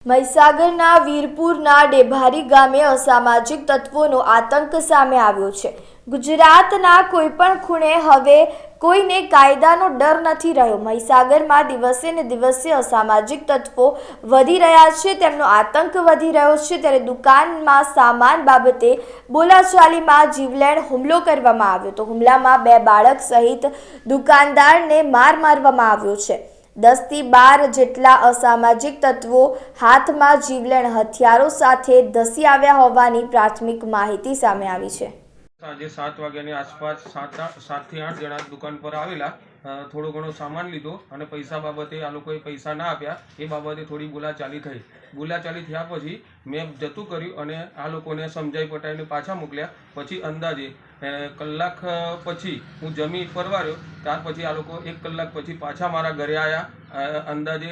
મહીસાગરના વીરપુરના ડેભારી ગામે અસામાજિક તત્વોનો આતંક સામે આવ્યો છે। ગુજરાતના કોઈપણ ખૂણે હવે કોઈને કાયદાનો ડર નથી રહ્યો। મહીસાગરમાં દિવસે ને દિવસે અસામાજિક તત્વો વધી રહ્યા છે, તેમનો આતંક વધી રહ્યો છે। ત્યારે દુકાનમાં સામાન બાબતે બોલાચાલીમાં જીવલેણ હુમલો કરવામાં આવ્યો તો હુમલામાં 2 બાળક સહિત દુકાનદારને મારવામાં આવ્યો છે। 10 થી 12 જેટલા અસામાજિક તત્વો હાથમાં જીવલેણ હથિયારો સાથે ધસી આવ્યા હોવાની પ્રાથમિક માહિતી સામે આવી છે। સાંજે 7 વાગ્યાની આસપાસ 7 થી 8 જણા દુકાન પર આવેલા, થોડો ઘણો સામાન લીધો અને પૈસા બાબતે આ લોકોએ પૈસા ના આપ્યા એ બાબતે થોડી બોલાચાલી થઈ। બોલાચાલી થયા પછી મેં જતું કર્યું અને આ લોકોને સમજાવી પટાવીને પાછા મોકલ્યા। પછી અંદાજે કલાક પછી હું જમી પરવાર્યો, ત્યાર પછી આ લોકો 1 કલાક પછી પાછા મારા ઘરે આવ્યા। અંદાજે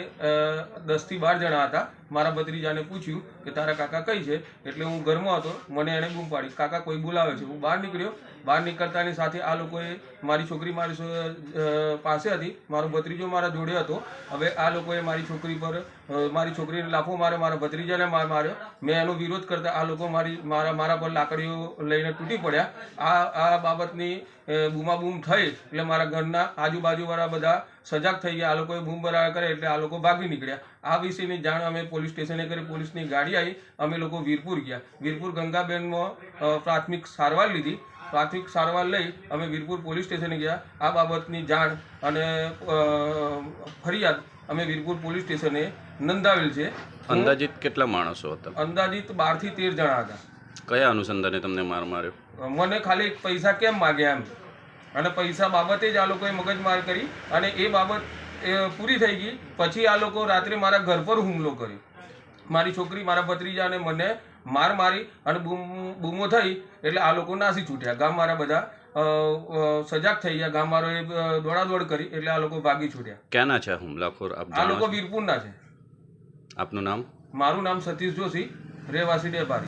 10 થી 12 જણા હતા। મારા ભત્રીજાને પૂછ્યું કે તારા કાકા કઈ છે, એટલે હું ઘરમાં હતો। મને એણે બૂમ પાડી, કાકા કોઈ બોલાવે છે। હું બહાર નીકળ્યો। બહાર નીકળતાની સાથે આ લોકોએ મારી છોકરી મારી પાસે હતી, મારો ભત્રીજો મારા જોડે હતો। હવે આ લોકોએ મારી છોકરી પર મારી છોકરીને લાફો માર્યો, મારા ભત્રીજાને માર્યો। મેં એનો વિરોધ કરતા આ લોકો મારા પર લાકડીઓ લઈને તૂટી પડ્યા। આ બાબતની બૂમાબૂમ થઈ એટલે મારા ઘરના આજુબાજુવાળા બધા સજાગ થઈ ગયા। આ લોકોએ બૂમ બરાબર કરે એટલે આ લોકો ભાગી નીકળ્યા। આ વિશેની જાણ અમે પોલીસ સ્ટેશને કરી। પોલીસની ગાડી આવી, અમે લોકો વીરપુર ગયા। વીરપુર ગંગાબેનમાં પ્રાથમિક સારવાર લીધી। પ્રાથમિક સારવાર લઈ અમે વીરપુર પોલીસ સ્ટેશને ગયા। આ બાબતની જાણ અને ફરિયાદ અમે વીરપુર પોલીસ સ્ટેશને નોંધાવેલ છે। અંદાજિત કેટલા માણસો હતા? અંદાજિત 12 થી 13 જણા હતા। કયા અનુસંધાને તમને માર માર્યો? મને ખાલી પૈસા કેમ માગ્યા એમ, અને પૈસા બાબતે જ આ લોકોએ મગજમાર કરી અને એ બાબત પૂરી થઈ ગઈ પછી આ લોકો રાત્રે મારા ઘર પર હુમલો કર્યો। મારી છોકરી, મારા ભત્રીજાને મને મારી અને બૂમો થઈ એટલે આ લોકો નાસી છૂટ્યા। ગામ મારા બધા સજાગ થઈ ગયા। ગામ મારોએ દોડાદોડ કરી એટલે આ લોકો ભાગી છૂટ્યા। ક્યાંના છે હુમલાખોર? આ લોકો વીરપુરના છે। આપનું નામ? મારું નામ સતીશ જોશી, રહેવાસી ડેભારી।